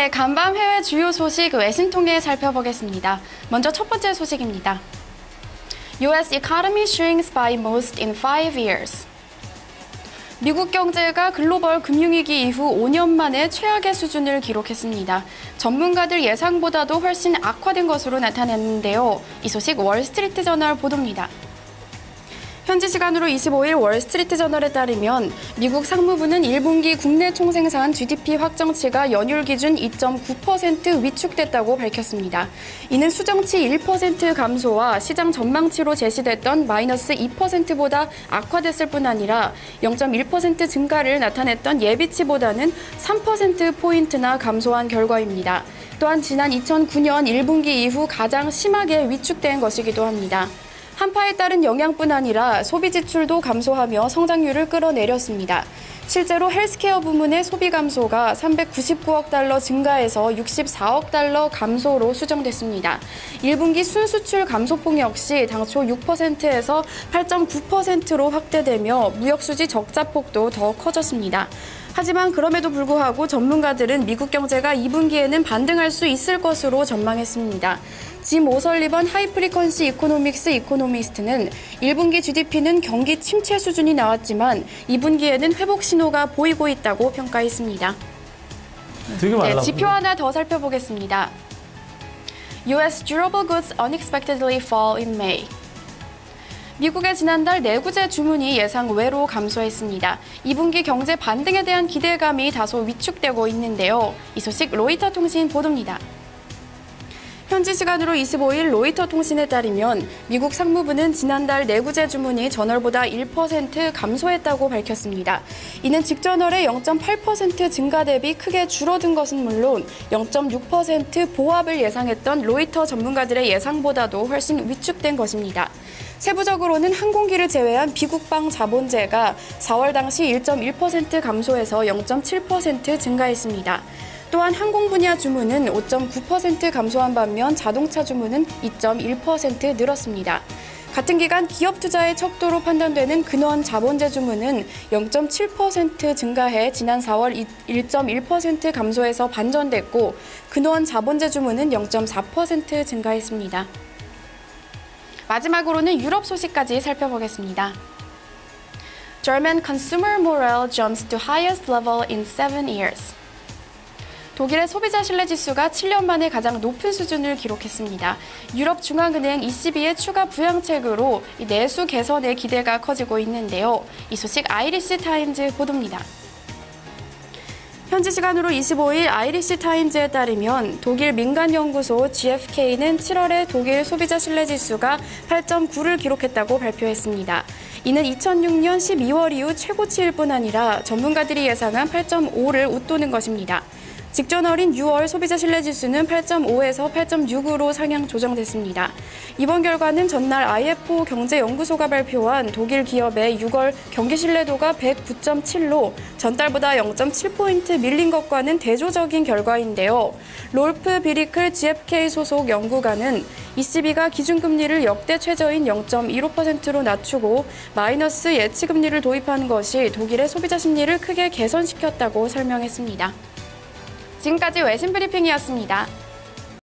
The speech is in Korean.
네, 간밤 해외 주요 소식 외신 통해 살펴보겠습니다. 먼저 첫 번째 소식입니다. US economy shrinks by most in 5 years. 미국 경제가 글로벌 금융위기 이후 5년 만에 최악의 수준을 기록했습니다. 전문가들 예상보다도 훨씬 악화된 것으로 나타났는데요. 이 소식 월스트리트 저널 보도입니다. 현지 시간으로 25일 월스트리트저널에 따르면 미국 상무부는 1분기 국내 총생산 GDP 확정치가 연율 기준 2.9% 위축됐다고 밝혔습니다. 이는 수정치 1% 감소와 시장 전망치로 제시됐던 마이너스 2%보다 악화됐을 뿐 아니라 0.1% 증가를 나타냈던 예비치보다는 3%포인트나 감소한 결과입니다. 또한 지난 2009년 1분기 이후 가장 심하게 위축된 것이기도 합니다. 한파에 따른 영향뿐 아니라 소비 지출도 감소하며 성장률을 끌어내렸습니다. 실제로 헬스케어 부문의 소비 감소가 399억 달러 증가해서 64억 달러 감소로 수정됐습니다. 1분기 순수출 감소폭 역시 당초 6%에서 8.9%로 확대되며 무역수지 적자폭도 더 커졌습니다. 하지만 그럼에도 불구하고 전문가들은 미국 경제가 2분기에는 반등할 수 있을 것으로 전망했습니다. 짐 오설리번 하이프리퀀시 이코노믹스 이코노미스트는 1분기 GDP는 경기 침체 수준이 나왔지만 2분기에는 회복 신호가 보이고 있다고 평가했습니다. 네, 지표 하나 더 살펴보겠습니다. US durable goods unexpectedly fall in May. 미국의 지난달 내구재 주문이 예상 외로 감소했습니다. 2분기 경제 반등에 대한 기대감이 다소 위축되고 있는데요. 이 소식 로이터 통신 보도입니다. 현지 시간으로 25일 로이터 통신에 따르면 미국 상무부는 지난달 내구재 주문이 전월보다 1% 감소했다고 밝혔습니다. 이는 직전월의 0.8% 증가 대비 크게 줄어든 것은 물론 0.6% 보합을 예상했던 로이터 전문가들의 예상보다도 훨씬 위축된 것입니다. 세부적으로는 항공기를 제외한 비국방 자본재가 4월 당시 1.1% 감소해서 0.7% 증가했습니다. 또한 항공 분야 주문은 5.9% 감소한 반면 자동차 주문은 2.1% 늘었습니다. 같은 기간 기업 투자의 척도로 판단되는 근원 자본재 주문은 0.7% 증가해 지난 4월 1.1% 감소해서 반전됐고 근원 자본재 주문은 0.4% 증가했습니다. 마지막으로는 유럽 소식까지 살펴보겠습니다. German consumer morale jumps to highest level in 7 years. 독일의 소비자 신뢰 지수가 7년 만에 가장 높은 수준을 기록했습니다. 유럽 중앙은행 ECB의 추가 부양책으로 내수 개선의 기대가 커지고 있는데요. 이 소식 아이리시 타임즈 보도입니다. 현지 시간으로 25일 아이리시 타임즈에 따르면 독일 민간연구소 GfK는 7월에 독일 소비자 신뢰 지수가 8.9를 기록했다고 발표했습니다. 이는 2006년 12월 이후 최고치일 뿐 아니라 전문가들이 예상한 8.5를 웃도는 것입니다. 직전월인 6월 소비자 신뢰 지수는 8.5에서 8.6으로 상향 조정됐습니다. 이번 결과는 전날 IFO 경제연구소가 발표한 독일 기업의 6월 경기 신뢰도가 109.7로 전달보다 0.7포인트 밀린 것과는 대조적인 결과인데요. 롤프 비리클 GfK 소속 연구관은 ECB가 기준금리를 역대 최저인 0.15%로 낮추고 마이너스 예치금리를 도입한 것이 독일의 소비자 심리를 크게 개선시켰다고 설명했습니다. 지금까지 외신 브리핑이었습니다.